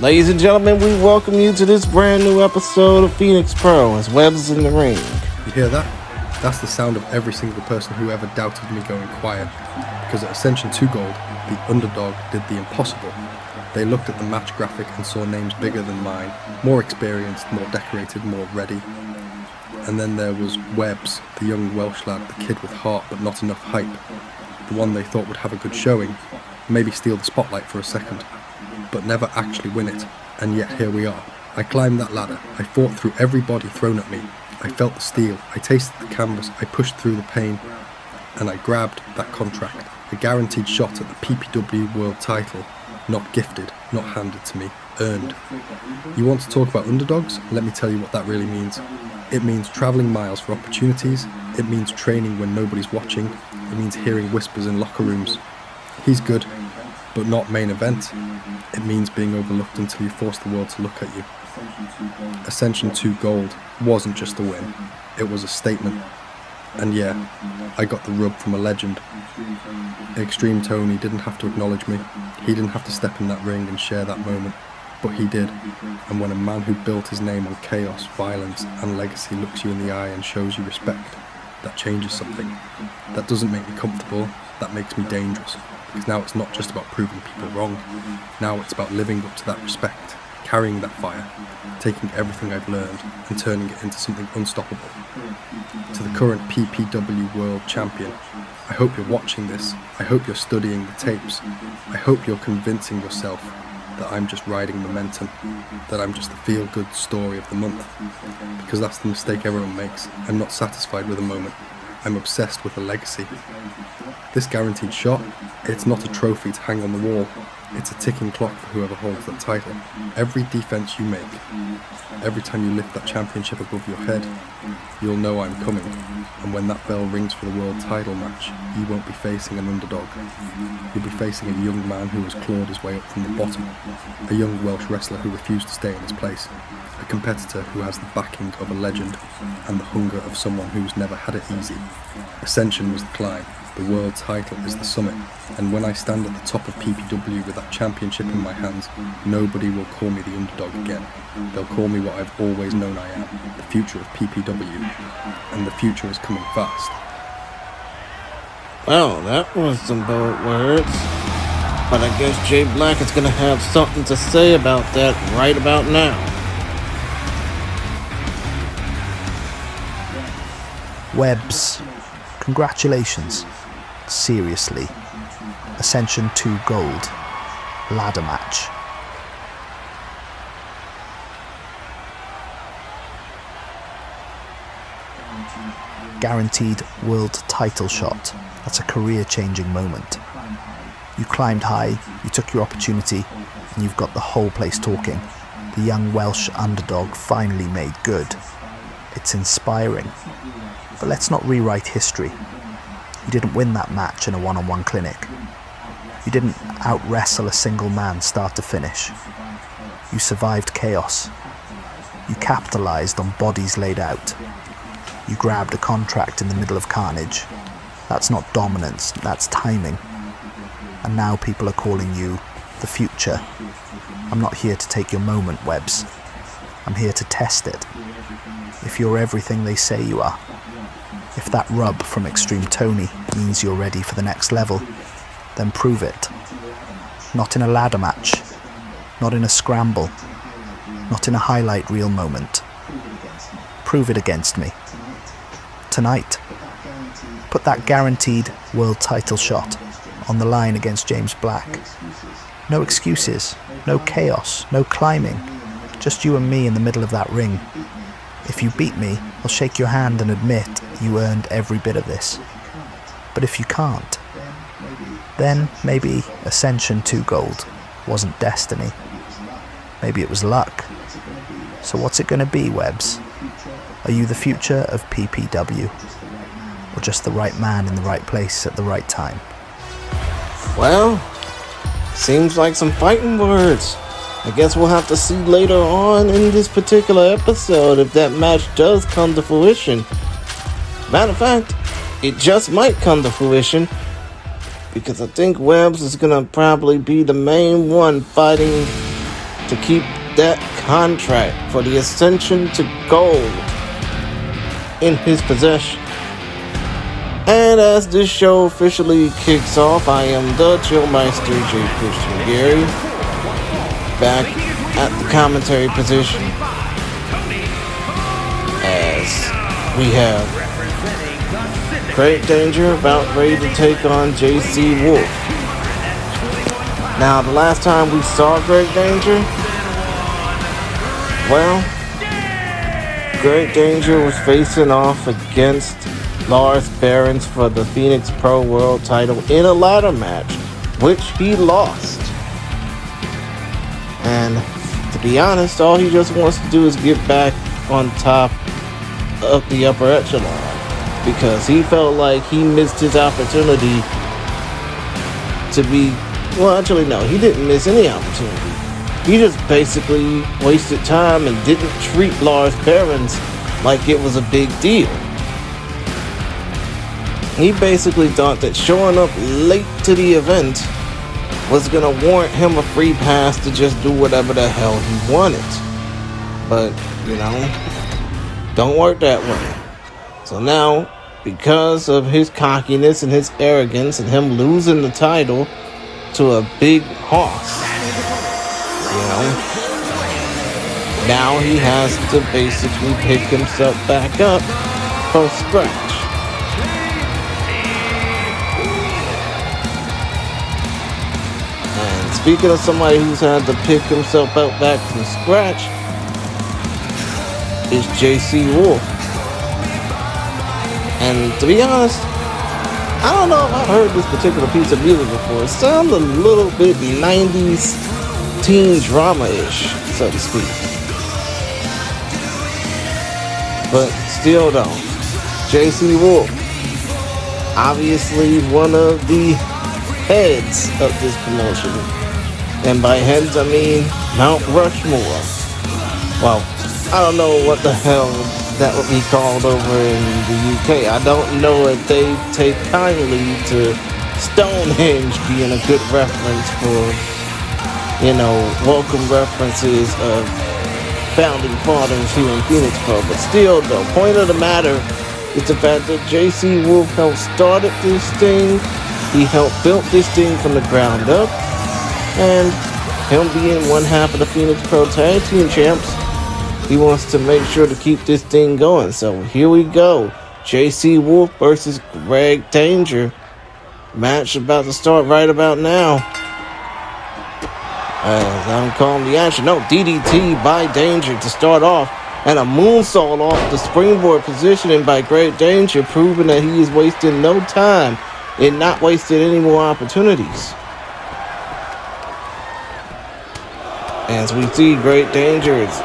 Ladies and gentlemen, we welcome you to this brand new episode of Phoenix Pro as Webb's in the ring. You hear that? That's the sound of every single person who ever doubted me going quiet. Because at Ascension 2 Gold, the underdog did the impossible. They looked at the match graphic and saw names bigger than mine, more experienced, more decorated, more ready. And then there was Webbs, the young Welsh lad, the kid with heart but not enough hype. The one they thought would have a good showing, maybe steal the spotlight for a second, but never actually win it. And yet here we are. I climbed that ladder, I fought through every body thrown at me, I felt the steel, I tasted the canvas, I pushed through the pain, and I grabbed that contract, a guaranteed shot at the PPW World title, not gifted, not handed to me, earned. You want to talk about underdogs? Let me tell you what that really means. It means travelling miles for opportunities, it means training when nobody's watching, it means hearing whispers in locker rooms. He's good, but not main event. It means being overlooked until you force the world to look at you. Ascension 2 Gold wasn't just a win, it was a statement. And yeah, I got the rub from a legend. XTreme Tony didn't have to acknowledge me, he didn't have to step in that ring and share that moment, but he did. And when a man who built his name on chaos, violence and legacy looks you in the eye and shows you respect, that changes something. That doesn't make me comfortable, that makes me dangerous. Because now it's not just about proving people wrong, now it's about living up to that respect, carrying that fire, taking everything I've learned and turning it into something unstoppable. To the current PPW World Champion, I hope you're watching this, I hope you're studying the tapes, I hope you're convincing yourself that I'm just riding momentum, that I'm just the feel-good story of the month, because that's the mistake everyone makes. I'm not satisfied with a moment, I'm obsessed with a legacy. This guaranteed shot, it's not a trophy to hang on the wall, it's a ticking clock for whoever holds that title. Every defense you make, every time you lift that championship above your head, you'll know I'm coming, and when that bell rings for the world title match, you won't be facing an underdog. You'll be facing a young man who has clawed his way up from the bottom, a young Welsh wrestler who refused to stay in his place, a competitor who has the backing of a legend and the hunger of someone who's never had it easy. Ascension was the climb, the world title is the summit, and when I stand at the top of PPW with that championship in my hands, nobody will call me the underdog again. They'll call me what I've always known I am, the future of PPW, and the future is coming fast. Well, that was some bold words, but I guess Jay Black is going to have something to say about that right about now. Webbs, congratulations. Seriously. Ascension 2 Gold. Ladder match. Guaranteed world title shot. That's a career-changing moment. You climbed high, you took your opportunity, and you've got the whole place talking. The young Welsh underdog finally made good. It's inspiring. But let's not rewrite history. You didn't win that match in a one-on-one clinic. You didn't out-wrestle a single man start to finish. You survived chaos. You capitalized on bodies laid out. You grabbed a contract in the middle of carnage. That's not dominance, that's timing. And now people are calling you the future. I'm not here to take your moment, Webbs. I'm here to test it. If you're everything they say you are, if that rub from XTreme Tony means you're ready for the next level, then prove it. Not in a ladder match, not in a scramble, not in a highlight reel moment. Prove it against me. Tonight, put that guaranteed world title shot on the line against James Black. No excuses, no chaos, no climbing, just you and me in the middle of that ring. If you beat me, I'll shake your hand and admit you earned every bit of this. But if you can't, then maybe Ascension 2 Gold wasn't destiny. Maybe it was luck. So what's it going to be, Webbs? Are you the future of PPW? Or just the right man in the right place at the right time? Well, seems like some fighting words. I guess we'll have to see later on in this particular episode if that match does come to fruition. Matter of fact, it just might come to fruition, because I think Webbs is gonna probably be the main one fighting to keep that contract for the Ascension to Gold in his possession. And as this show officially kicks off, I am the Chillmeister J. Christian Gary, back at the commentary position, as we have Great Danger about ready to take on JC Wolf. Now, the last time we saw Great Danger, well, Great Danger was facing off against Lars Beherens for the Phoenix Pro World title in a ladder match, which he lost. And to be honest, all he just wants to do is get back on top of the upper echelon, because he felt like he missed his opportunity to be, well, actually no, he didn't miss any opportunity. He just basically wasted time and didn't treat Lars Beherens like it was a big deal. He basically thought that showing up late to the event was gonna warrant him a free pass to just do whatever the hell he wanted. But, you know, don't work that way. So now, because of his cockiness and his arrogance and him losing the title to a big horse, you know, now he has to basically pick himself back up from scratch. And speaking of somebody who's had to pick himself up back from scratch, is JC Wolf. And to be honest, I don't know if I've heard this particular piece of music before. It sounds a little bit 90s teen drama-ish, so to speak. But still though, JC Wolf, obviously one of the heads of this promotion. And by heads I mean Mount Rushmore. Well, I don't know what the hell that would be called over in the UK. I don't know if they take kindly to Stonehenge being a good reference for, you know, welcome references of founding fathers here in Phoenix Pro. But still, the point of the matter is the fact that JC Wolf helped started this thing. He helped build this thing from the ground up. And him being one half of the Phoenix Pro Tag Team Champs, he wants to make sure to keep this thing going. So here we go. JC Wolf versus Greg Danger. Match about to start right about now. As I'm calling the action. No, DDT by Danger to start off. And a moonsault off the springboard positioning by Greg Danger, proving that he is wasting no time and not wasting any more opportunities. As we see, Great Danger is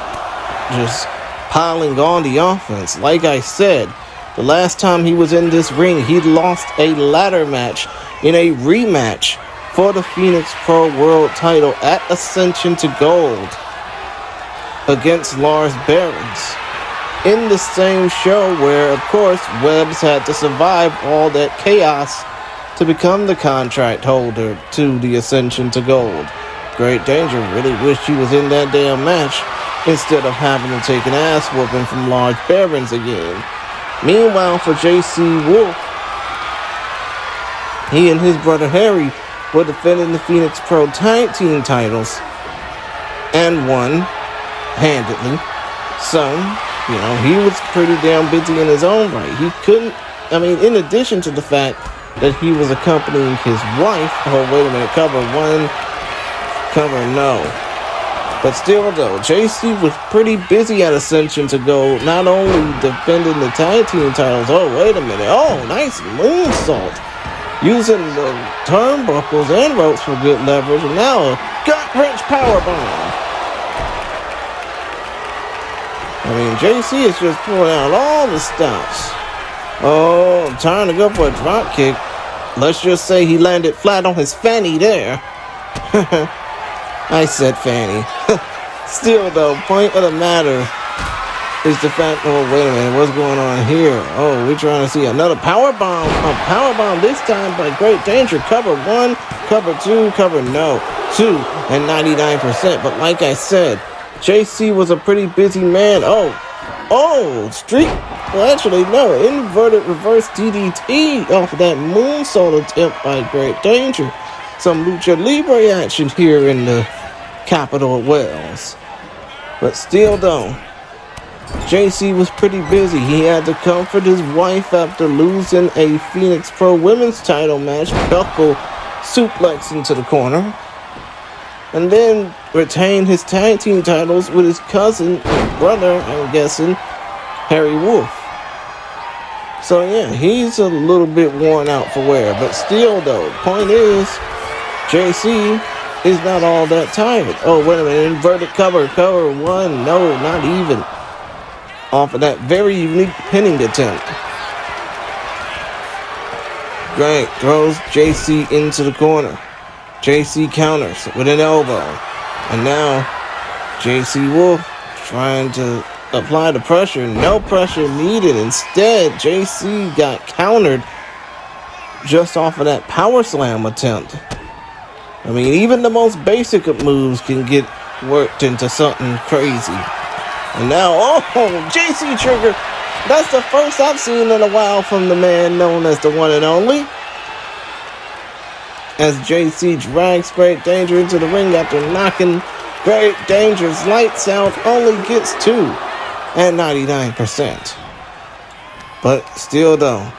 just piling on the offense. Like I said, the last time he was in this ring, he lost a ladder match in a rematch for the Phoenix Pro World title at Ascension to Gold against Lars Beherens in the same show where, of course, Webbs had to survive all that chaos to become the contract holder to the Ascension to Gold. Great Danger really wished he was in that damn match instead of having to take an ass whooping from Lars Beherens again. Meanwhile, for JC Wolf, he and his brother Harry were defending the Phoenix Pro Tag Team titles and won handedly. So, you know, he was pretty damn busy in his own right. He couldn't, I mean, in addition to the fact that he was accompanying his wife, oh, wait a minute, cover no. But still though, JC was pretty busy at Ascension to Gold, not only defending the tag team titles, oh wait a minute, oh nice moonsault, using the turnbuckles and ropes for good leverage, and now a gut-wrench powerbomb. I mean, JC is just pulling out all the stops. Oh, I'm trying to go for a drop kick. Let's just say he landed flat on his fanny there. I said fanny. Still though, point of the matter is the fact, oh, wait a minute, what's going on here? Oh, we're trying to see another power bomb. A power bomb this time by Great Danger. Cover 1, cover 2, cover no. 2 and 99%. But like I said, JC was a pretty busy man. Oh, street. Well, actually, no. Inverted reverse DDT off of that moonsault attempt by Great Danger. Some lucha libre action here in the capital of Wales. But still, though, JC was pretty busy. He had to comfort his wife after losing a Phoenix Pro Women's title match. Buckle suplex into the corner. And then retained his tag team titles with his cousin, brother, I'm guessing, Harry Wolf. So yeah, he's a little bit worn out for wear. But still, though, point is, JC is not all that tired. Oh, wait a minute, inverted cover 1, no, not even. Off of that very unique pinning attempt. Greg throws JC into the corner. JC counters with an elbow. And now, JC Wolf trying to apply the pressure. No pressure needed. Instead, JC got countered just off of that power slam attempt. I mean, even the most basic of moves can get worked into something crazy. And now, JC trigger. That's the first I've seen in a while from the man known as the one and only. As JC drags Great Danger into the ring after knocking Great Danger's lights out, only gets 2 and 99%. But still, though,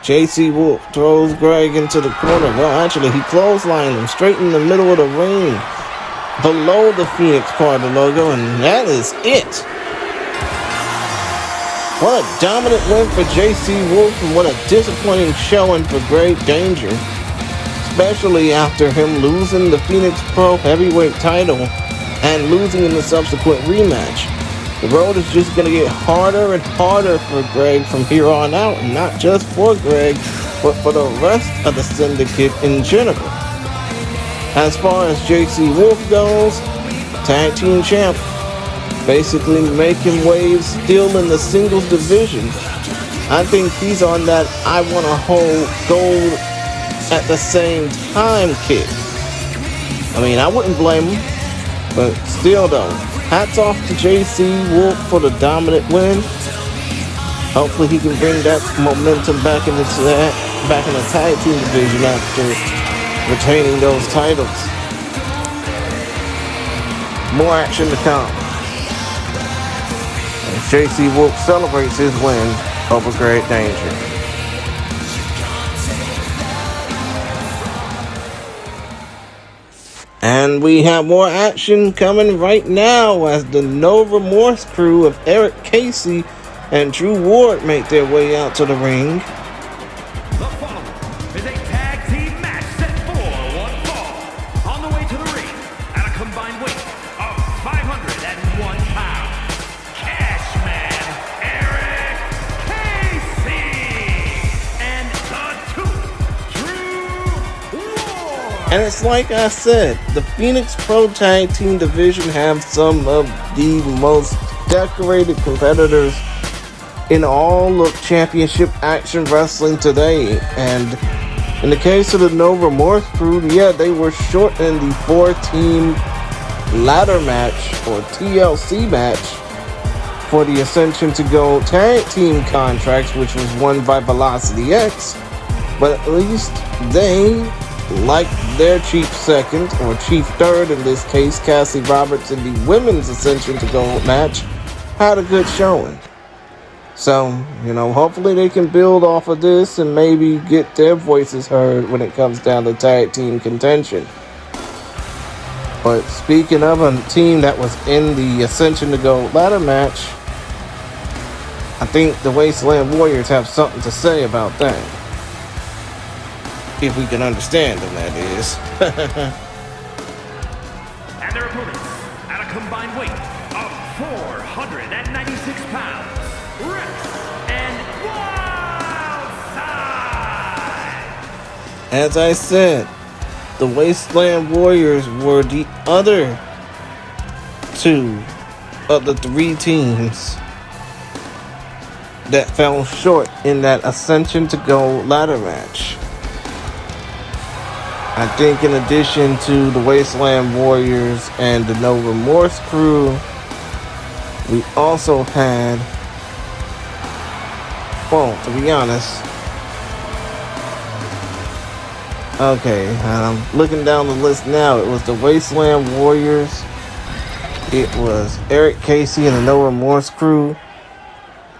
JC Wolf throws Greg into the corner. Well, actually, he clotheslined him straight in the middle of the ring, below the Phoenix part of the logo, and that is it. What a dominant win for JC Wolf, and what a disappointing showing for Great Danger. Especially after him losing the Phoenix Pro Heavyweight title and losing in the subsequent rematch. The road is just going to get harder and harder for Greg from here on out, and not just for Greg, but for the rest of the syndicate in general. As far as JC Wolf goes, tag team champ, basically making waves still in the singles division. I think he's on that I want to hold gold at the same time kick. I mean, I wouldn't blame him, but still though, hats off to JC Wolf for the dominant win. Hopefully he can bring that momentum back in the tag team division after retaining those titles. More action to come as JC Wolf celebrates his win over Great Danger. And we have more action coming right now as the No Remorse crew of Eric Casey and Drew Ward make their way out to the ring. The following is a tag team match set for one fall. On the way to the ring at a combined weight of 501 pounds, Cashman Eric Casey and the Drew Ward. And it's like I said, the Phoenix Pro Tag Team division have some of the most decorated competitors in all of championship action wrestling today. And in the case of the No Remorse crew, yeah, they were short in the 4-team ladder match or TLC match for the Ascension to Go tag team contracts, which was won by Velocity X. But at least they, like their chief second, or chief third in this case, Cassie Roberts, in the women's Ascension to Go match, had a good showing. So, hopefully they can build off of this and maybe get their voices heard when it comes down to tag team contention. But speaking of a team that was in the Ascension to Go ladder match, I think the Wasteland Worriers have something to say about that. If we can understand them, that is. And their opponents at a combined weight of 496 pounds, Rex and Wildside. As I said, the Wasteland Worriors were the other two of the 3 teams that fell short in that Ascension to Go ladder match. I think in addition to the Wasteland Warriors and the No Remorse crew, we also had, well, to be honest, okay, I'm looking down the list now. It was the Wasteland Warriors, it was Eric Casey and the No Remorse crew.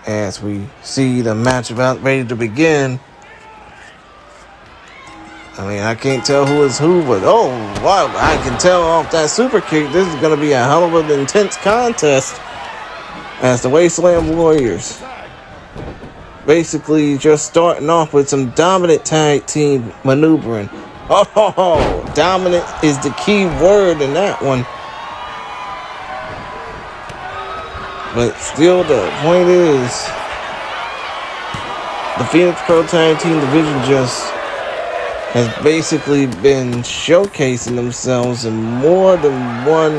As we see the match about ready to begin, I mean, I can't tell who is who, but oh, wow, I can tell off that super kick this is going to be a hell of an intense contest, as the Wasteland Warriors basically just starting off with some dominant tag team maneuvering. Oh, dominant is the key word in that one. But still, the point is, the Phoenix Pro Tag Team division just has basically been showcasing themselves in more than one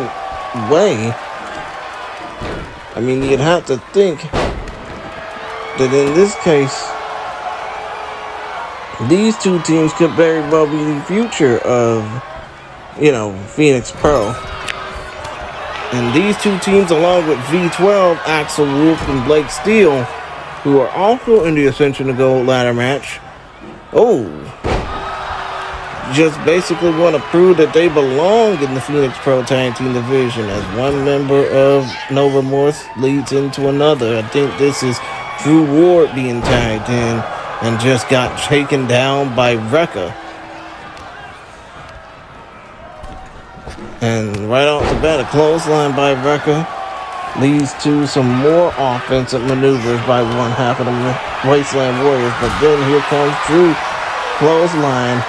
way. I mean, you'd have to think that in this case, these two teams could very well be the future of, Phoenix Pro. And these two teams, along with V12, Axel Wolf, and Blake Steele, who are also in the Ascension to Gold ladder match, just basically want to prove that they belong in the Phoenix Pro Tag Team division, as one member of No Remorse leads into another. I think this is Drew Ward being tagged in and just got taken down by Wrecker. And right off the bat, a clothesline by Wrecker leads to some more offensive maneuvers by one half of the Wasteland Warriors. But then here comes Drew, clothesline.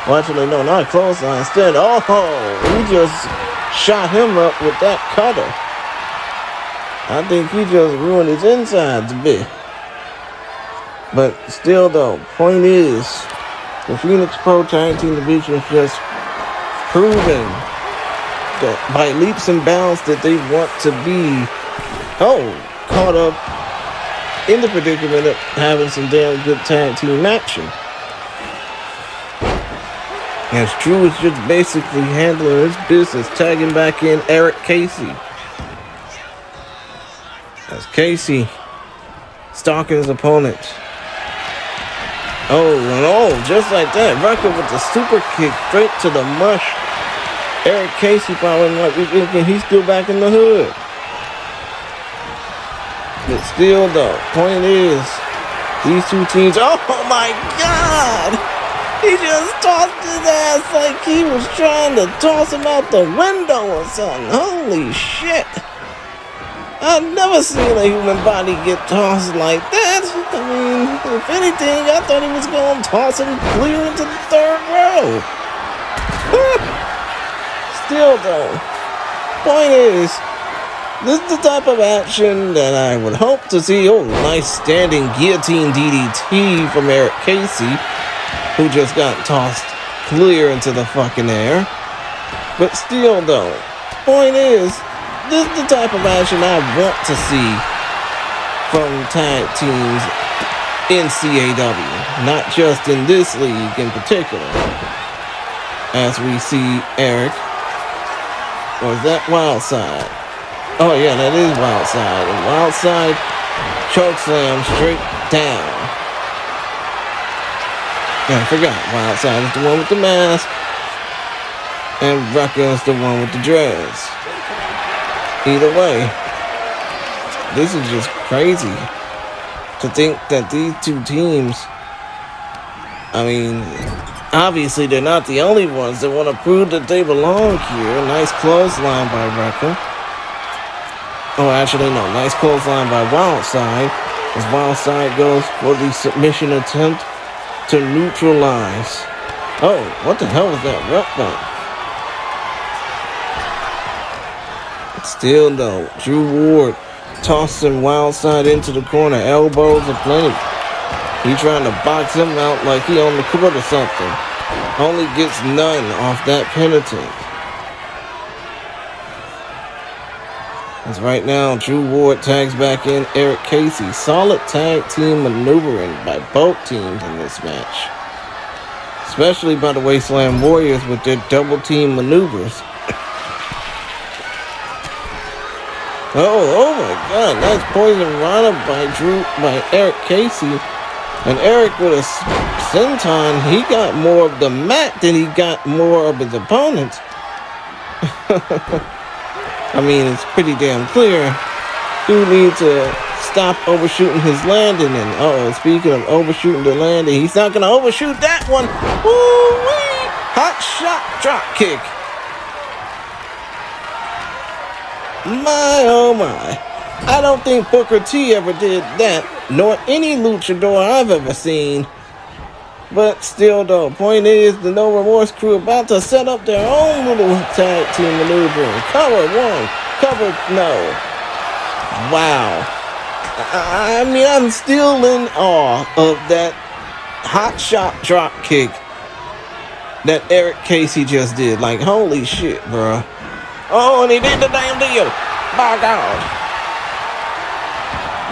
Well, actually, no, not a clothesline. Instead, he just shot him up with that cutter. I think he just ruined his insides a bit. But still, though, point is, the Phoenix Pro Tag Team division is just proven that by leaps and bounds that they want to be, caught up in the predicament of having some damn good tag team matching. As Drew is just basically handling his business, tagging back in Eric Casey. As Casey stalking his opponent. Just like that. Wrecker with the super kick straight to the mush. Eric Casey probably might be thinking he's still back in the hood. But still, though, point is, these two teams, oh my God! He just tossed his ass like he was trying to toss him out the window or something. Holy shit. I've never seen a human body get tossed like that. I mean, if anything, I thought he was going to toss him clear into the third row. Still, though, point is, this is the type of action that I would hope to see. Nice standing guillotine DDT from Eric Casey, who just got tossed clear into the fucking air. But still, though, point is, this is the type of action I want to see from tag teams in CAW, not just in this league in particular. As we see Eric, or is that Wildside? Oh yeah, that is Wildside. And Wildside chokeslam straight down. Yeah, I forgot. Wildside is the one with the mask, and Wrecker is the one with the dreads. Either way, this is just crazy to think that these two teams, I mean, obviously they're not the only ones that want to prove that they belong here. Nice clothesline by Wrecker. Actually, no. Nice clothesline by Wildside, as Wildside goes for the submission attempt to neutralize. What the hell was that rep bump? Still, though, Drew Ward tossing Wildside into the corner, elbows aplenty. He trying to box him out like he on the court or something. Only gets none off that penitent. As right now, Drew Ward tags back in Eric Casey. Solid tag team maneuvering by both teams in this match. Especially by the Wasteland Warriors with their double team maneuvers. Oh my god, that's Poison Rana by Eric Casey. And Eric with a senton, he got more of the mat than he got more of his opponents. I mean, it's pretty damn clear. Dude needs to stop overshooting his landing. And speaking of overshooting the landing, he's not gonna overshoot that one. Woo-wee! Hot shot drop kick. My oh my. I don't think Booker T ever did that, nor any luchador I've ever seen. But still though, point is, the No Remorse crew about to set up their own little tag team maneuver. Cover one, cover no. Wow. I mean, I'm still in awe of that hot shot drop kick that Eric Casey just did. Like, holy shit, bro. Oh, and he did the damn deal. By God.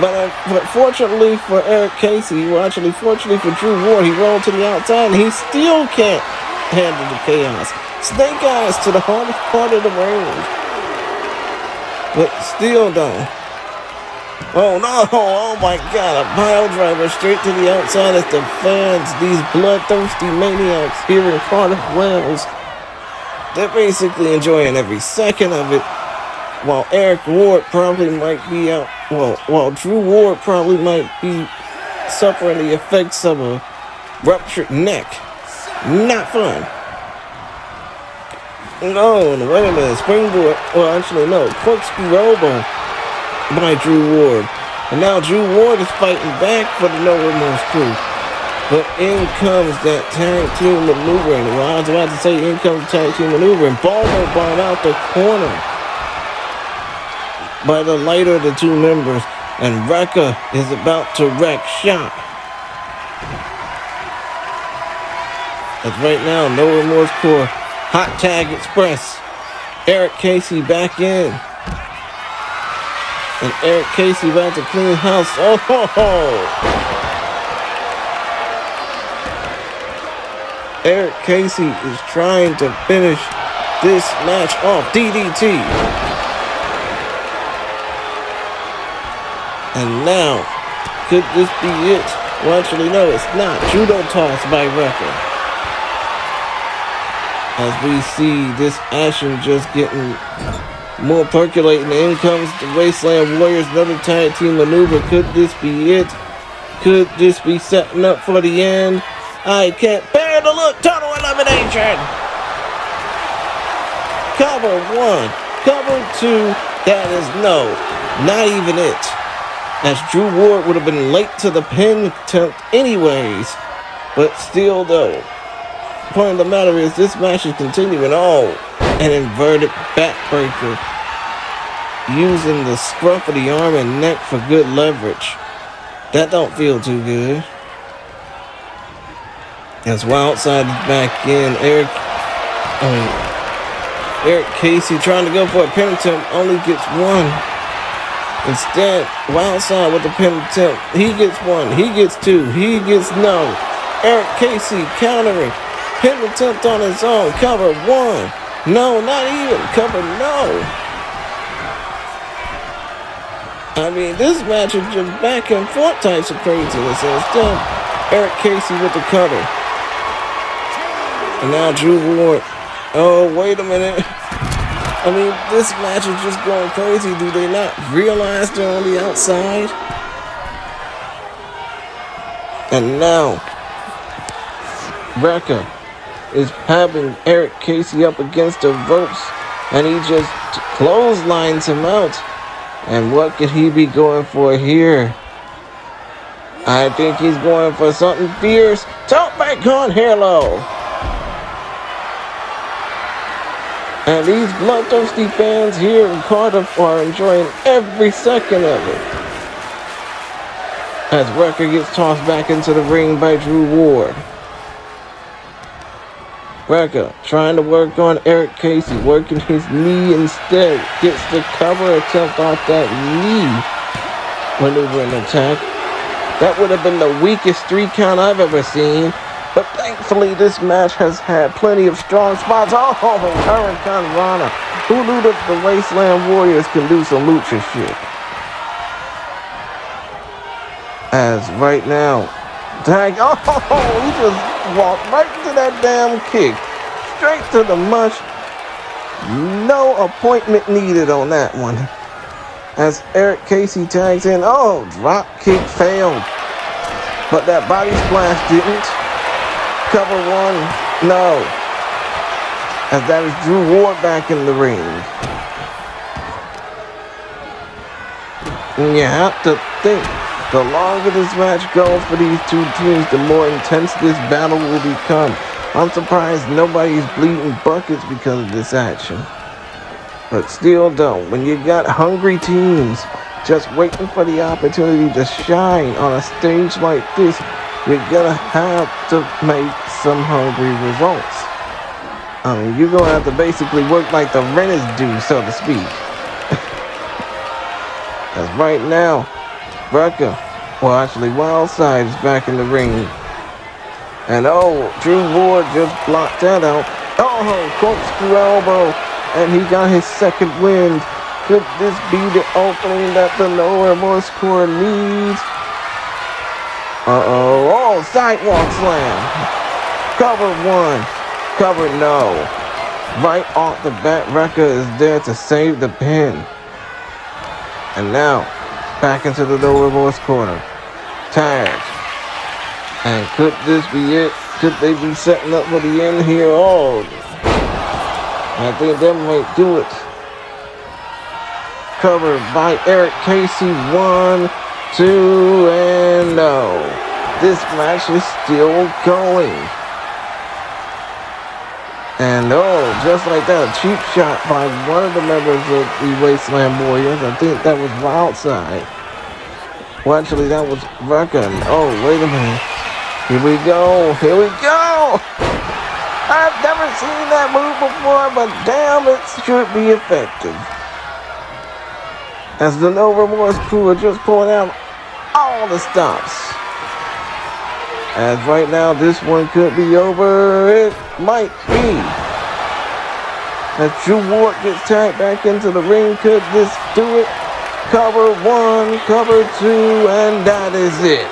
But fortunately for Eric Casey, fortunately for Drew Ward, he rolled to the outside and he still can't handle the chaos. Snake eyes to the hardest part of the ring. But still though. Oh no, oh my god, a pile driver straight to the outside as the fans, these bloodthirsty maniacs here in Cardiff, Wales, they're basically enjoying every second of it, while Eric Ward probably might be out, while Drew Ward probably might be suffering the effects of a ruptured neck. Not fun. No, wait a minute, springboard, corkscrew elbow by Drew Ward. And now Drew Ward is fighting back for the No Remorse crew. But in comes that tag team maneuvering. Well, I was about to say in comes the tag team maneuvering. Baldo bomb out the corner by the lighter of the two members. And Rekka is about to wreck shop. As right now, No Remorse Corps, Hot Tag Express. Eric Casey back in. And Eric Casey about to clean house. Oh ho ho! Eric Casey is trying to finish this match off. DDT. And now, could this be it? Well, actually, no, it's not. Judo toss by Rekka. As we see this action just getting more percolating. In comes the Wasteland Warriors, another tag team maneuver. Could this be it? Could this be setting up for the end? I can't bear to look. Total elimination. Cover one. Cover two. That is no. Not even it. As Drew Ward would have been late to the pin attempt anyways. But still though. The point of the matter is this match is continuing. Oh, an inverted backbreaker. Using the scruff of the arm and neck for good leverage. That don't feel too good. As Wildside is back in, Eric Casey trying to go for a pin attempt only gets one. Instead, Wildside with the pin attempt, he gets one, he gets two, he gets no. Eric Casey countering, pin attempt on his own, cover one. No, not even, cover no. I mean, this match is just back and forth types of craziness. And instead, Eric Casey with the cutter. And now Drew Ward. Oh, wait a minute. I mean, this match is just going crazy. Do they not realize they're on the outside? And now, Rekka is having Eric Casey up against the ropes. And he just clotheslines him out. And what could he be going for here? I think he's going for something fierce. Top back on Halo. And these bloodthirsty fans here in Cardiff are enjoying every second of it. As Rekka gets tossed back into the ring by Drew Ward. Wrecker trying to work on Eric Casey, working his knee instead. Gets the cover attempt off that knee maneuvering attack. That would have been the weakest 3 count I've ever seen. But thankfully this match has had plenty of strong spots. Oh, Hurricane Rana. Who knew that the Wasteland Warriors can do some lucha shit? As right now, tag, he just walked right to that damn kick. Straight to the mush. No appointment needed on that one. As Eric Casey tags in, drop kick failed. But that body splash didn't. Cover 1, no. As that is Drew Ward back in the ring. And you have to think, the longer this match goes for these two teams, the more intense this battle will become. I'm surprised nobody's bleeding buckets because of this action. But still though, when you got hungry teams just waiting for the opportunity to shine on a stage like this, you're gonna have to make some hungry results. I mean, you're gonna have to basically work like the renters do, so to speak. As right now, Wildside is back in the ring. And Drew Ward just blocked that out. Corkscrew elbow. And he got his second wind. Could this be the opening that the No Remorse core needs? Sidewalk slam. Cover 1. Cover no. Right off the bat, Wrecker is there to save the pin. And now, back into the No Remorse corner. Tag. And could this be it? Could they be setting up for the end here? I think that might do it. Covered by Eric Casey. 1, 2, and no. This match is still going. And just like that, a cheap shot by one of the members of the Wasteland Warriors. I think that was Wildside. Well, actually, that was Wrecker. Wait a minute. Here we go. I've never seen that move before, but damn, it should be effective. As the No Remorse crew are just pulling out all the stops. As right now, this one could be over. It might be. As Drew Ward gets tagged back into the ring, could this do it? Cover 1, cover 2, and that is it.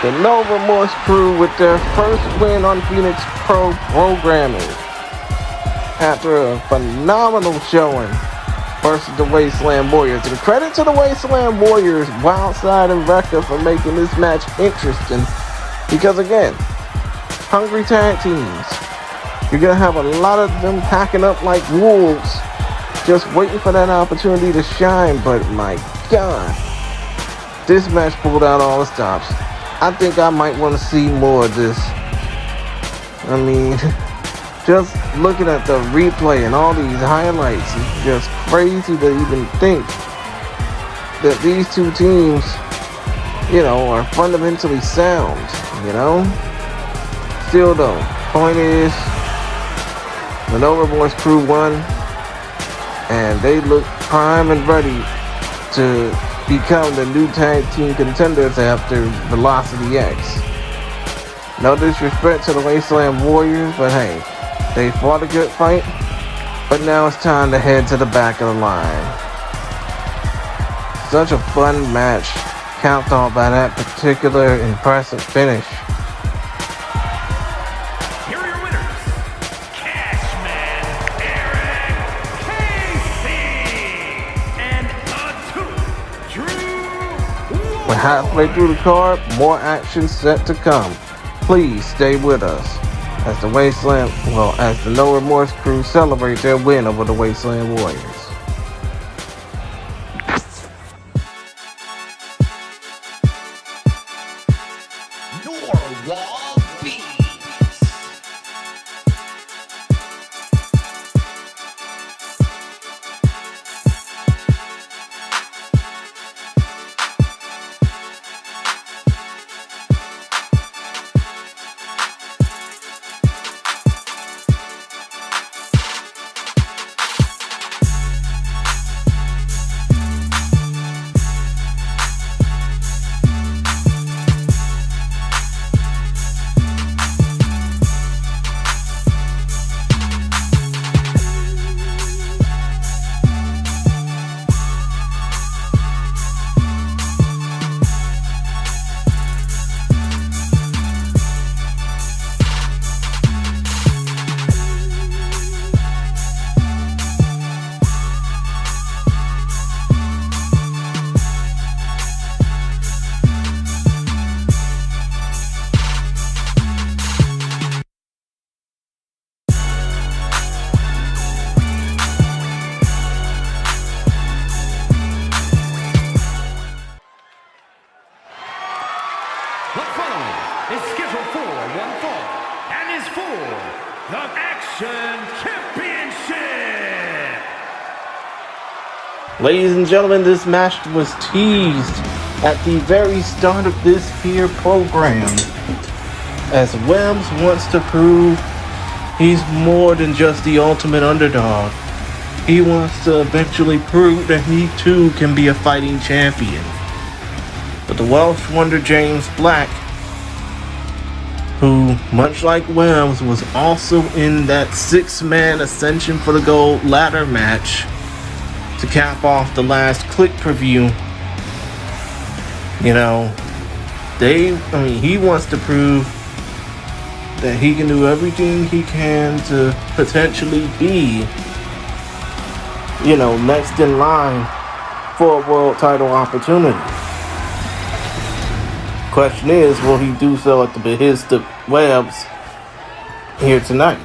The No Remorse crew with their first win on Phoenix Pro Programming. After a phenomenal showing versus the Wasteland Warriors. And credit to the Wasteland Warriors, Wildside and Wrecker, for making this match interesting. Because again, hungry tag teams. You're going to have a lot of them packing up like wolves, just waiting for that opportunity to shine. But my God, this match pulled out all the stops. I think I might want to see more of this. I mean, just looking at the replay and all these highlights, it's just crazy to even think that these two teams, are fundamentally sound, Still though, point is, the No Remorse crew won, and they look prime and ready to become the new tag team contenders after Velocity X. No disrespect to the Wasteland Warriors, but hey, they fought a good fight, but now it's time to head to the back of the line. Such a fun match, capped off by that particular impressive finish. Here are your winners, Cashman Eric Casey and Drew Ward. We're halfway through the card, more action set to come. Please stay with us as the No Remorse crew celebrate their win over the Wasteland Warriors. for the Action Championship. Ladies and gentlemen, this match was teased at the very start of this here program, as Webbs wants to prove he's more than just the ultimate underdog. He wants to eventually prove that he too can be a fighting champion. But the Welsh Wonder James Black, who, much like Webbs, was also in that 6-man Ascension for the Gold ladder match to cap off the last Click preview. You know, he wants to prove that he can do everything he can to potentially be, next in line for a world title opportunity. Question is, will he do so at the behest of Webbs here tonight?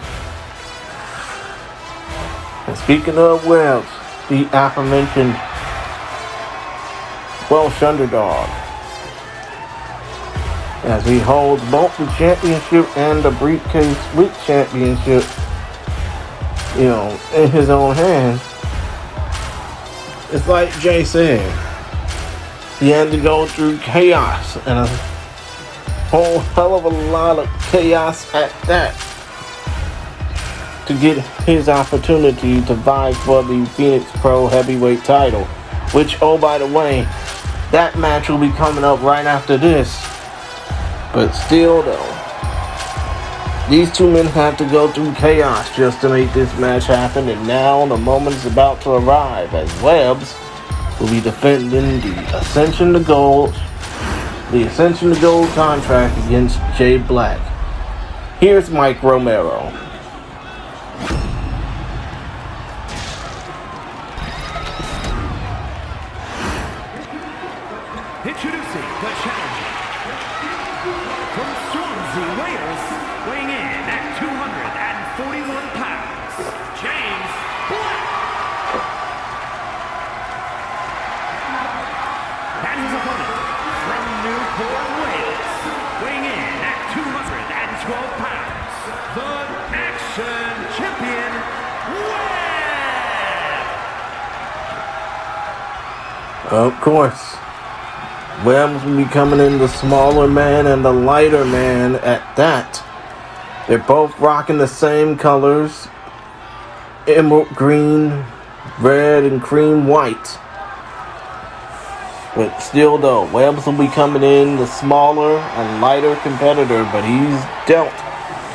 And speaking of Webbs, the aforementioned Welsh underdog, as he holds both the championship and the briefcase with championship, in his own hands. It's like Jay said, he had to go through chaos, and a whole hell of a lot of chaos at that, to get his opportunity to vie for the Phoenix Pro Heavyweight title, which, oh by the way, that match will be coming up right after this. But still though, these two men have to go through chaos just to make this match happen, and now the moment is about to arrive, as Webbs will be defending the Ascension to Gold contract against Jay Black. Here's Mike Romero. Introducing the challenger from Swansea, Wales, weighing in at 241 pounds, James Black. And his opponent from Newport, Wales, weighing in at 212 pounds, the Action Champion, Webb. Of course, Webbs will be coming in the smaller man and the lighter man at that. They're both rocking the same colors, emerald green, red, and cream white. But still though, Webbs will be coming in the smaller and lighter competitor, but he's dealt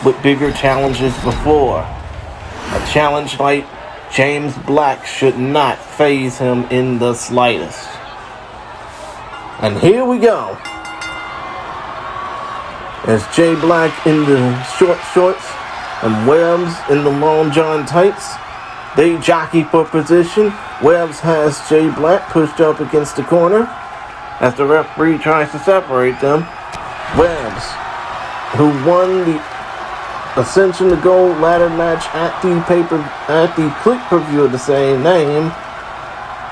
with bigger challenges before. A challenge like James Black should not faze him in the slightest. And here we go. As Jay Black in the short shorts and Webbs in the long john tights, they jockey for position. Webbs has Jay Black pushed up against the corner as the referee tries to separate them. Webbs, who won the Ascension to Gold ladder match at the Click preview of the same name,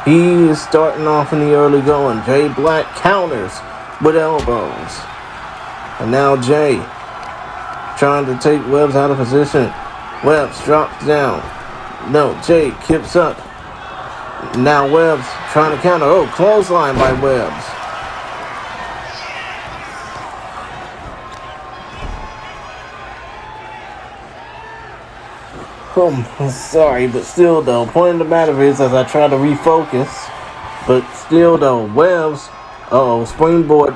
he is starting off in the early going. Jay Black counters with elbows. And now Jay trying to take Webbs out of position. Webbs drops down. No, Jay kips up. Now Webbs trying to counter. Oh, clothesline by Webbs. I'm sorry, but still though, point of the matter is, as I try to refocus, but still though, Webbs, springboard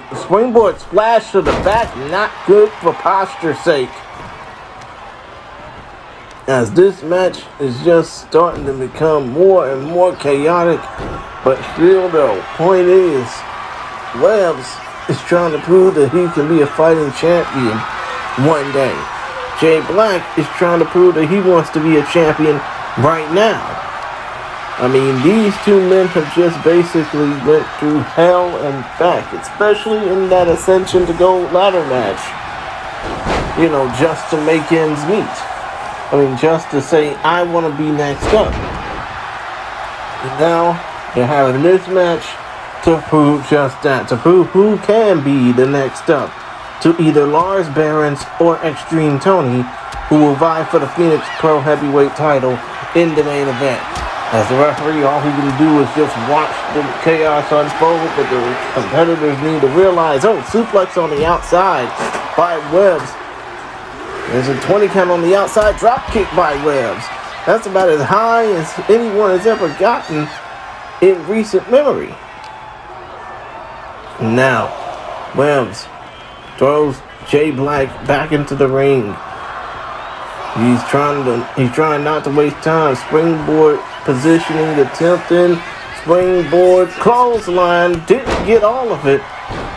splash to the back, not good for posture's sake. As this match is just starting to become more and more chaotic, but still though, point is, Webbs is trying to prove that he can be a fighting champion one day. Jay Black is trying to prove that he wants to be a champion right now. I mean, these two men have just basically went through hell and back, especially in that Ascension to Gold ladder match. Just to make ends meet. I mean, just to say, I want to be next up. And now, they're having this match to prove just that, to prove who can be the next up. to either Lars Beherens or XTreme Tony, who will vie for the Phoenix Pro Heavyweight title in the main event. As the referee, all he can do is just watch the chaos unfold, but the competitors need to realize, suplex on the outside by Webbs. There's a 20 count on the outside, drop kick by Webbs. That's about as high as anyone has ever gotten in recent memory. Now, Webbs throws Jay Black back into the ring. He's trying not to waste time. Springboard positioning, attempting springboard clothesline. Didn't get all of it,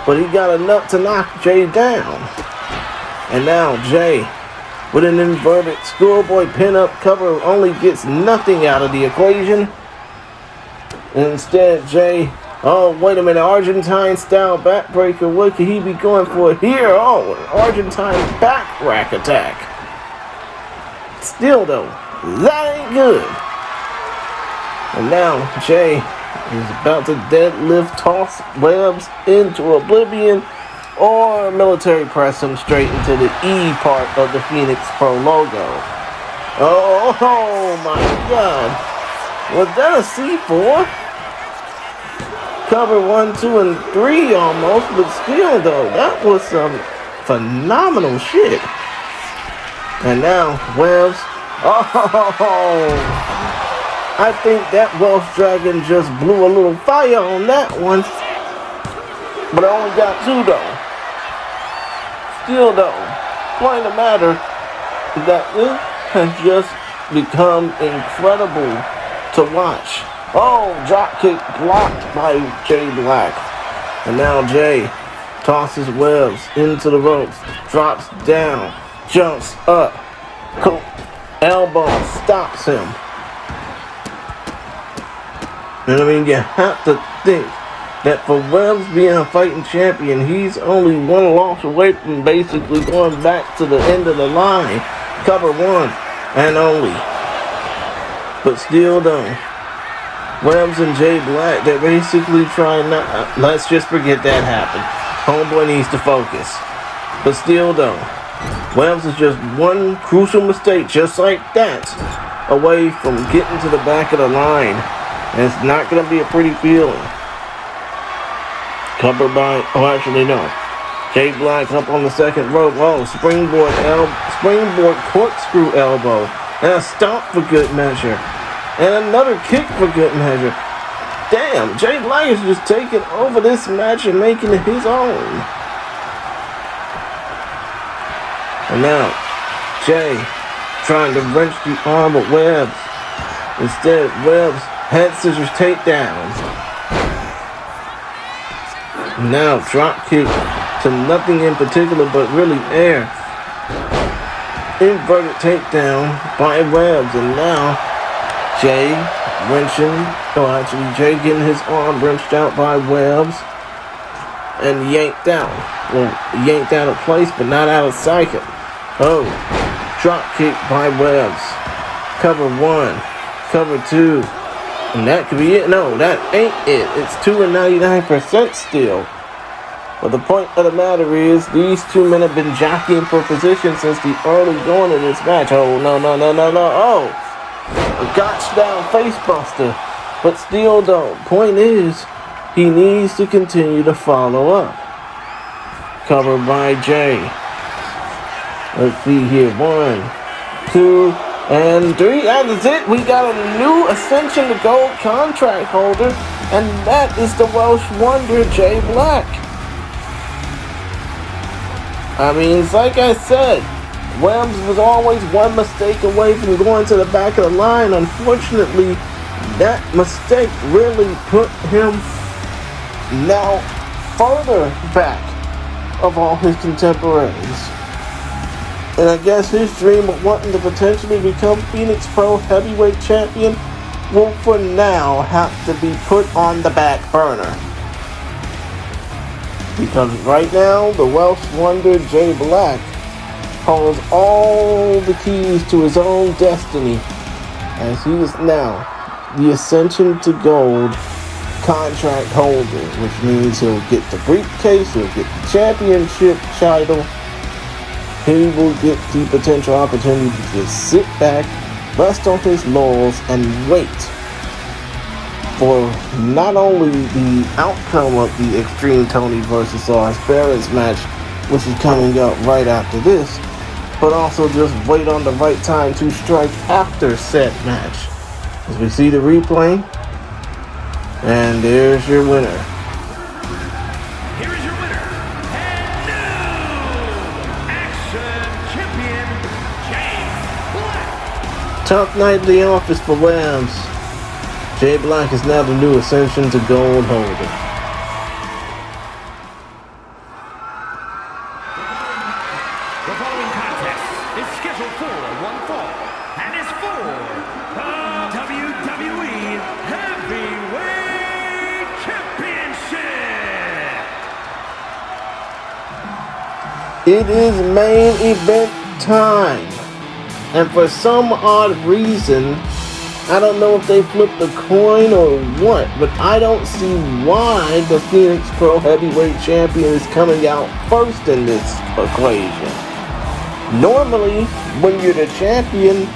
but he got enough to knock Jay down. And now Jay, with an inverted schoolboy pin-up cover, only gets nothing out of the equation. Instead, Jay, wait a minute, Argentine-style backbreaker. What could he be going for here? An Argentine back rack attack. Still, though, that ain't good. And now, Jay is about to deadlift, toss Webbs into oblivion, or military press him straight into the E part of the Phoenix Pro logo. Oh my God. Was that a C4? Cover 1, 2, and 3 almost, but still though, that was some phenomenal shit. And now, Webbs, I think that Welsh Dragon just blew a little fire on that one, but I only got 2 though. Still though, point of the matter is that this has just become incredible to watch. Drop kick blocked by Jay Black. And now Jay tosses Webbs into the ropes, drops down, jumps up, elbow stops him. And I mean, you have to think that for Webbs being a fighting champion, he's only one loss away from basically going back to the end of the line. Cover 1 and only. But still though, Webbs and Jay Black, they're basically trying not, let's just forget that happened. Homeboy needs to focus. But still though, Webbs is just one crucial mistake, just like that, away from getting to the back of the line. And it's not going to be a pretty feeling. Covered by, actually no. Jay Black up on the second rope. Springboard corkscrew elbow. And a stomp for good measure. And another kick for good measure. Damn, Jay Black is just taking over this match and making it his own. And now, Jay trying to wrench the arm of Webbs. Instead, Webbs head scissors takedown. Now, drop kick to nothing in particular but really air. Inverted takedown by Webbs. And now, Jay Jay getting his arm wrenched out by Webbs and yanked out. Yanked out of place, but not out of sight. Drop kick by Webbs. Cover 1, cover 2, and that could be it. No, that ain't it. It's 2 and 99% still. But the point of the matter is, these two men have been jockeying for position since the early going of this match. No. A gotch down face buster. But still though, point is, he needs to continue to follow up. Covered by Jay. Let's see here. 1, 2, and 3. That is it. We got a new Ascension to Gold contract holder, and that is the Welsh Wonder, Jay Black. I mean, it's like I said, Webbs was always one mistake away from going to the back of the line. Unfortunately, that mistake really put him now further back of all his contemporaries. And I guess his dream of wanting to potentially become Phoenix Pro Heavyweight Champion will for now have to be put on the back burner. Because right now, the Welsh Wonder Jay Black holds all the keys to his own destiny, as he is now the Ascension to Gold contract holder, which means he'll get the briefcase, he'll get the championship title. He will get the potential opportunity to just sit back, rest on his laurels, and wait for not only the outcome of the XTreme Tony versus Lars Beherens match, which is coming up right after this, but also just wait on the right time to strike after said match. As we see the replay, and there's your winner. Here is your winner, and new Action Champion, Jay Black. Tough night in the office for Rams. Jay Black is now the new Ascension to Gold holder. The following contest is scheduled for one fall and is for the WWE Heavyweight Championship. It is main event time. And for some odd reason, I don't know if they flipped a coin or what, but I don't see why the Phoenix Pro Heavyweight Champion is coming out first in this equation. Normally, when you're the champion,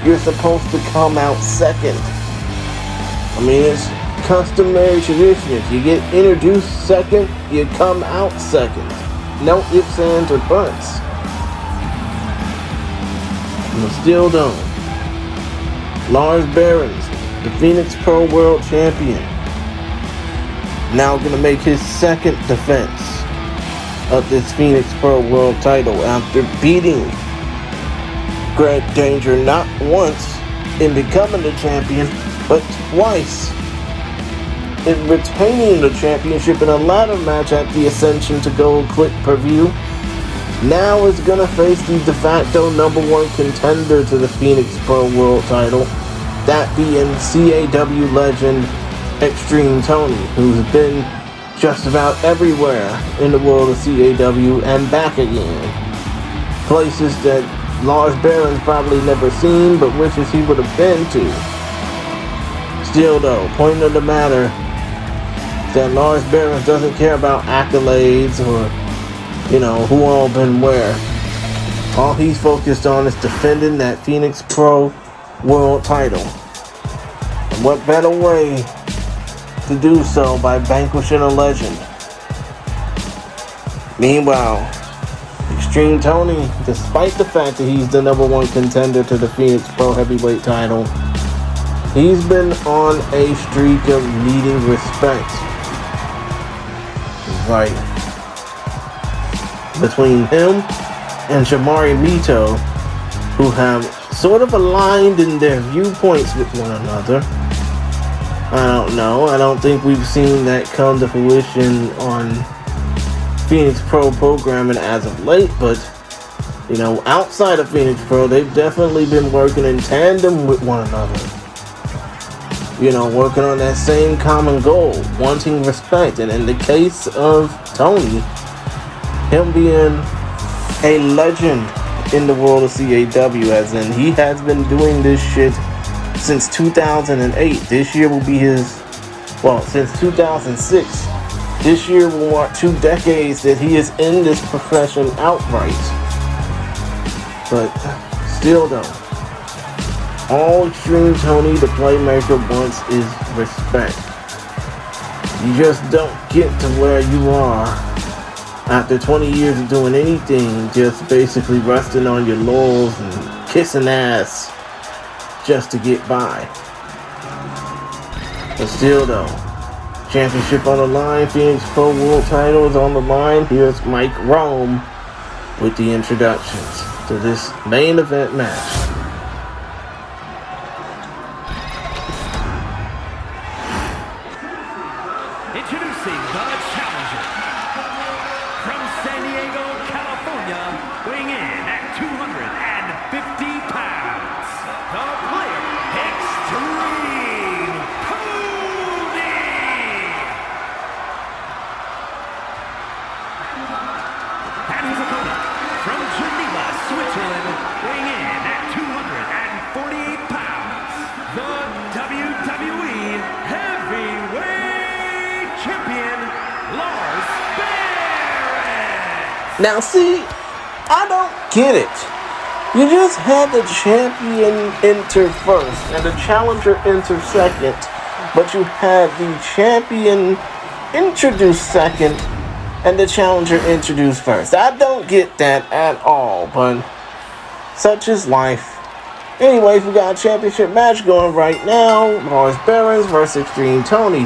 you're supposed to come out second. I mean, it's customary tradition. If you get introduced second, you come out second. No ifs, ands, or buts. But still don't. Lars Beherens, the Phoenix Pro World Champion, now going to make his second defense of this Phoenix Pro World title after beating Greg Danger not once in becoming the champion, but twice in retaining the championship in a ladder match at the Ascension to Gold Quick Per-View. Now is going to face the de facto #1 contender to the Phoenix Pro World title, that being CAW legend XTreme Tony, who's been just about everywhere in the world of CAW and back again. Places that Lars Beherens probably never seen, but wishes he would have been to. Still though, point of the matter, that Lars Beherens doesn't care about accolades or, who all been where. All he's focused on is defending that Phoenix Pro World title. And what better way to do so by vanquishing a legend? Meanwhile, XTreme Tony, despite the fact that he's the #1 contender to the Phoenix Pro Heavyweight title, he's been on a streak of needing respect. Right. Between him and Shamari Mito, who have sort of aligned in their viewpoints with one another. I don't know. I don't think we've seen that come to fruition on Phoenix Pro programming as of late, but outside of Phoenix Pro, they've definitely been working in tandem with one another. Working on that same common goal, wanting respect. And in the case of Tony, him being a legend in the world of CAW, as in he has been doing this shit since 2008. This year will be since 2006. This year will mark 2 decades that he is in this profession outright. But still though, all XTreme Tony, the playmaker, wants is respect. You just don't get to where you are after 20 years of doing anything, just basically resting on your laurels and kissing ass just to get by. But still though, championship on the line, Phoenix Pro World title is on the line. Here's Mike Rome with the introductions to this main event match. Introducing the challenger from San Diego, California, weighing in at 250 pounds, the player XTreme Tony. And his opponent from Geneva, Switzerland, weighing in at Now see, I don't get it. You just had the champion enter first and the challenger enter second, but you had the champion introduced second and the challenger introduced first. I don't get that at all, but such is life. Anyways, we got a championship match going right now. Lars Beherens versus XTreme Tony.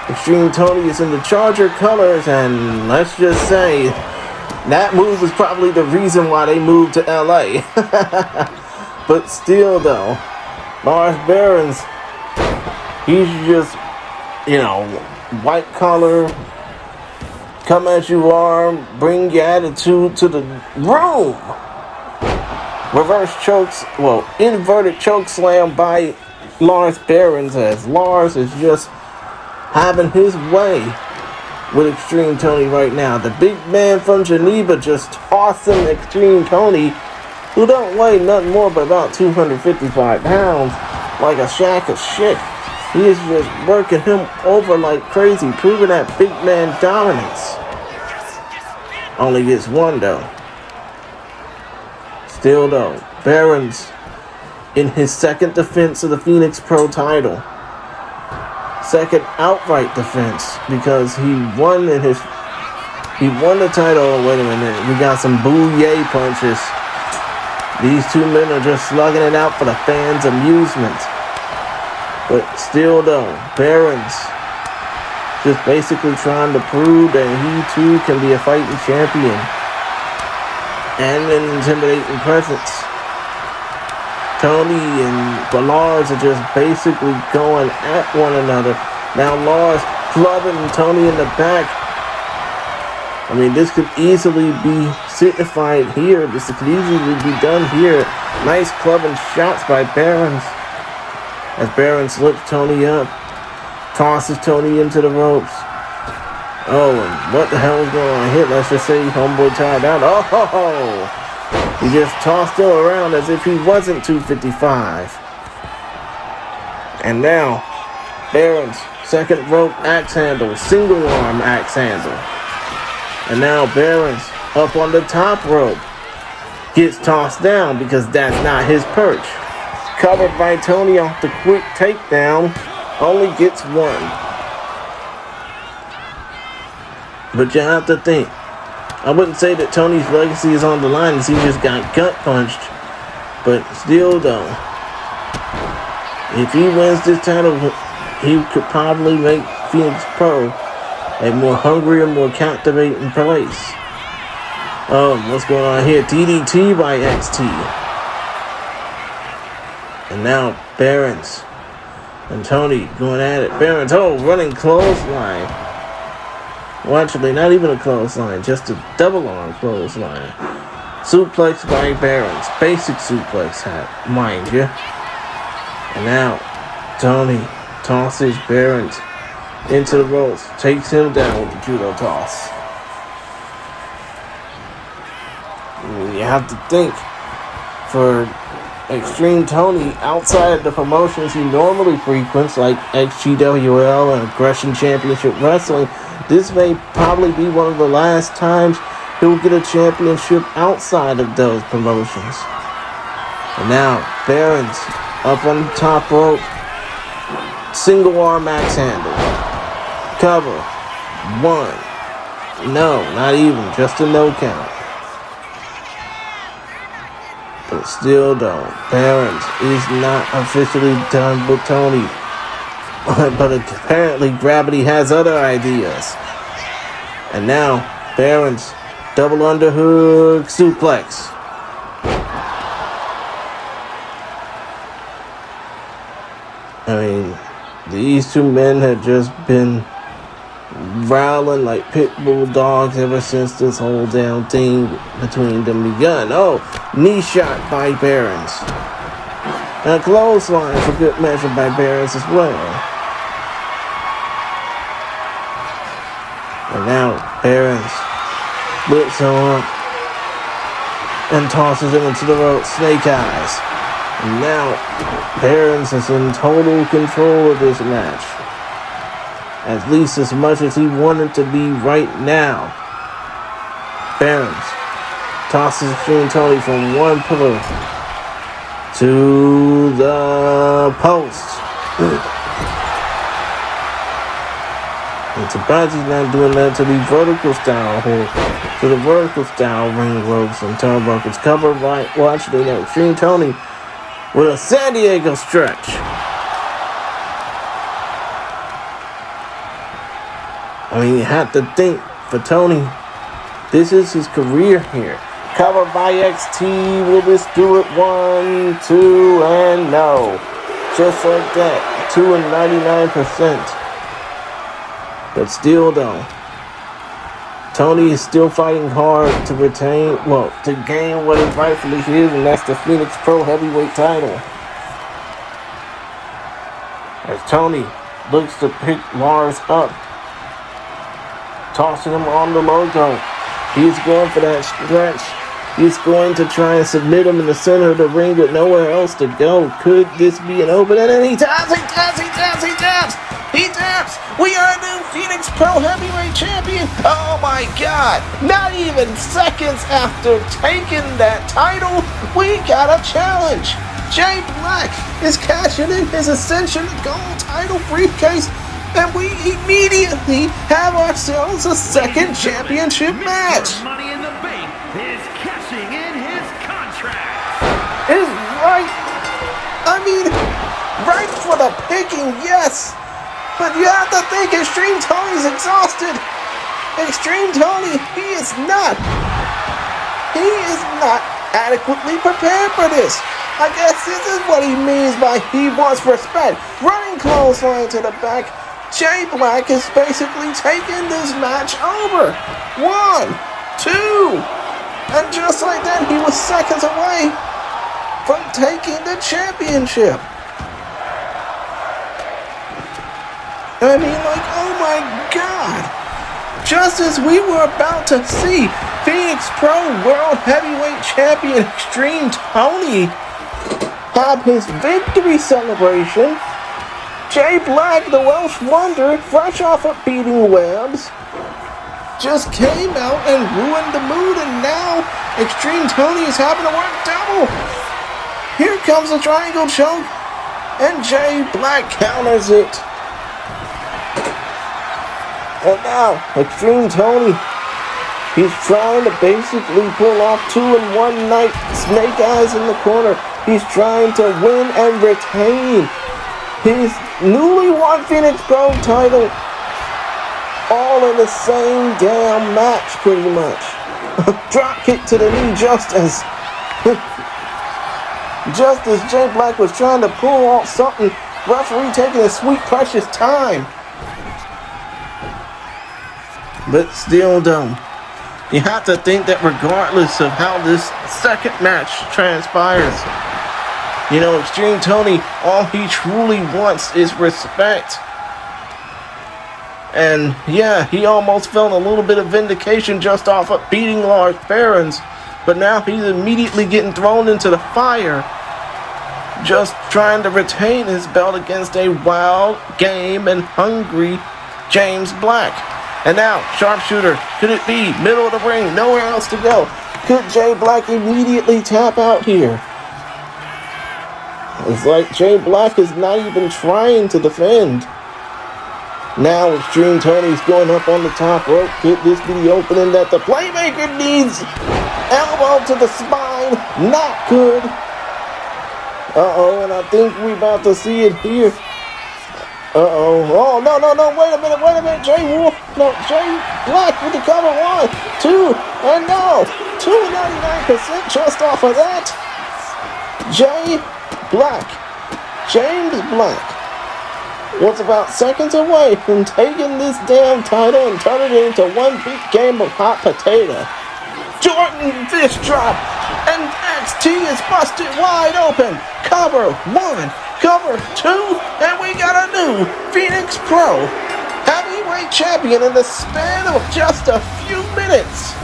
XTreme Tony is in the Charger colors, and let's just say that move was probably the reason why they moved to LA. But still though, Lars Beherens, he's just, white collar, come as you are, bring your attitude to the room. Inverted choke slam by Lars Beherens, as Lars is just having his way with XTreme Tony right now. The big man from Geneva just tossing XTreme Tony, who don't weigh nothing more but about 255 pounds, like a shack of shit. He is just working him over like crazy, proving that big man dominance. Only gets one though. Still though, Beherens in his second defense of the Phoenix Pro title. Second outright defense, because he won the title. Oh, wait a minute, we got some booyah punches. These two men are just slugging it out for the fans' amusement. But still though, Beherens just basically trying to prove that he too can be a fighting champion and an intimidating presence. Tony and Lars are just basically going at one another. Now Lars clubbing Tony in the back. I mean, this could easily be signified here. This could easily be done here. Nice clubbing shots by Beherens. As Beherens lifts Tony up, tosses Tony into the ropes. Oh, and what the hell is going on here? Let's just say homeboy tied out. Oh, he just tossed him around as if he wasn't 255. And now, Beherens, second rope axe handle, single arm axe handle. And now Beherens up on the top rope, gets tossed down because that's not his perch. Covered by Tony off the quick takedown, only gets one. But you have to think, I wouldn't say that Tony's legacy is on the line as he just got gut punched. But still though, if he wins this title, he could probably make Phoenix Pro a more hungry and more captivating place. Oh, what's going on here? DDT by XT. And now Beherens and Tony going at it. Beherens, running clothesline. Well, actually, not even a clothesline, just a double arm clothesline. Suplex by Beherens. Basic suplex hat, mind you. And now, Tony tosses Beherens into the ropes. Takes him down with the judo toss. You have to think, for XTreme Tony, outside the promotions he normally frequents, like XGWL and Aggression Championship Wrestling, this may probably be one of the last times he'll get a championship outside of those promotions. And now, Beherens up on the top rope. Single arm axe handle. Cover. One. No, not even. Just a no count. But still though, Beherens is not officially done with Tony. But apparently Gravity has other ideas. And now, Beherens, double underhook suplex. I mean, these two men have just been growling like pit bull dogs ever since this whole damn thing between them begun. Oh, knee shot by Beherens. And a clothesline for good measure by Beherens as well. And now Beherens lifts him up and tosses him into the rope. Snake eyes. And now Beherens is in total control of this match. At least as much as he wanted to be right now. Beherens Tosses Extreme Tony from one pillar to the post. And surprised he's not doing that to the vertical style ring ropes and turnbuckles. Covered by Washington Extreme Tony with a San Diego stretch. I mean, you have to think, for Tony, this is his career here. Covered by XT, will this do it? 1, 2, and no. Just like that, 2 and 99%. But still though, Tony is still fighting hard to to gain what is rightfully his, and that's the Phoenix Pro Heavyweight title. As Tony looks to pick Lars up, tossing him on the logo. He's going for that stretch. He's going to try and submit him in the center of the ring with nowhere else to go. Could this be an opening? And he taps. He taps. We are new Phoenix Pro Heavyweight Champion. Oh my God. Not even seconds after taking that title, we got a challenge. Jay Black is cashing in his Ascension Gold title briefcase, and we immediately have ourselves a second championship match. Money in the Bank is cashing in his contract. Is right. I mean, right for the picking, yes. But you have to think Extreme Tony's exhausted. Extreme Tony, he is not adequately prepared for this. I guess this is what he means by he wants respect. Running clothesline to the back. Jay Black is basically taking this match over. 1, 2. And just like that, he was seconds away from taking the championship. I mean, like, oh my God. Just as we were about to see Phoenix Pro World Heavyweight Champion Extreme Tony have his victory celebration, Jay Black, the Welsh Wonder, fresh off of beating Webs, just came out and ruined the mood, and now Extreme Tony is having to work double. Here comes the triangle choke, and Jay Black counters it. And now, Extreme Tony, he's trying to basically pull off 2-in-1 night snake eyes in the corner. He's trying to win and retain his newly won Phoenix Pro title all in the same damn match, pretty much. Drop kick to the knee just as Jay Black was trying to pull off something. Referee taking his sweet precious time. But still though, you have to think that regardless of how this second match transpires, you know, Extreme Tony, all he truly wants is respect. And yeah, he almost felt a little bit of vindication just off of beating Lars Beherens, but now he's immediately getting thrown into the fire, just trying to retain his belt against a wild, game, and hungry James Black. And now, sharpshooter, could it be? Middle of the ring, nowhere else to go. Could Jay Black immediately tap out here? It's like Jay Black is not even trying to defend. Now Extreme Tony's going up on the top rope. Could this be the opening that the Playmaker needs? Elbow to the spine, not good. Uh-oh, and I think we're about to see it here. Uh-oh. Oh, no, wait a minute, Jay Wolf. No, Jay Black with the cover. 1, 2, and no. 2.99% just off of that. Jay Black, James Black, was about seconds away from taking this damn title and turning it into one big game of hot potato. Jordan fist drop, and XT is busted wide open. Cover 1, cover 2, and we got a new Phoenix Pro Heavyweight Champion in the span of just a few minutes.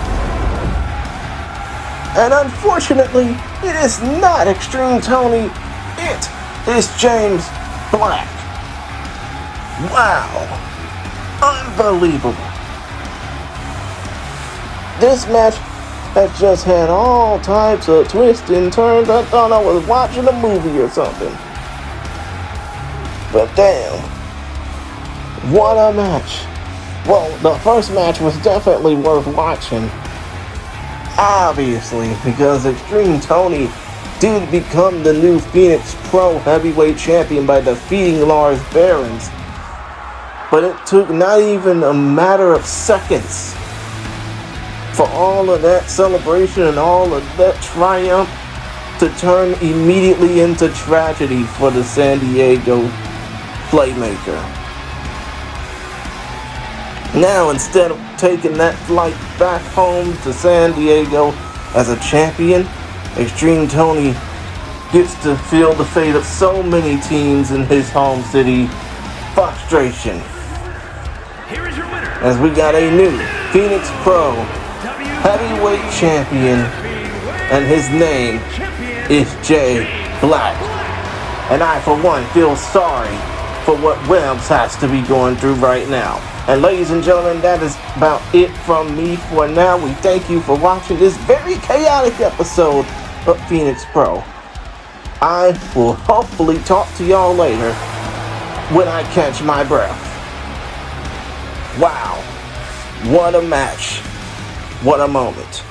And unfortunately, it is not Extreme Tony. It is James Black. Wow. Unbelievable. This match that just had all types of twists and turns. I thought I was watching a movie or something. But damn, what a match. Well, the first match was definitely worth watching. Obviously, because XTreme Tony did become the new Phoenix Pro Heavyweight Champion by defeating Lars Beherens. But it took not even a matter of seconds for all of that celebration and all of that triumph to turn immediately into tragedy for the San Diego Playmaker. Now, instead of taking that flight back home to San Diego as a champion, XTreme Tony gets to feel the fate of so many teams in his home city. Frustration. Here is your winner. As we got a new Phoenix Pro Heavyweight Champion, and his name is Jay Black. And I, for one, feel sorry for what Webbs has to be going through right now. And ladies and gentlemen, that is about it from me for now. We thank you for watching this very chaotic episode of Phoenix Pro. I will hopefully talk to y'all later when I catch my breath. Wow, what a match. What a moment.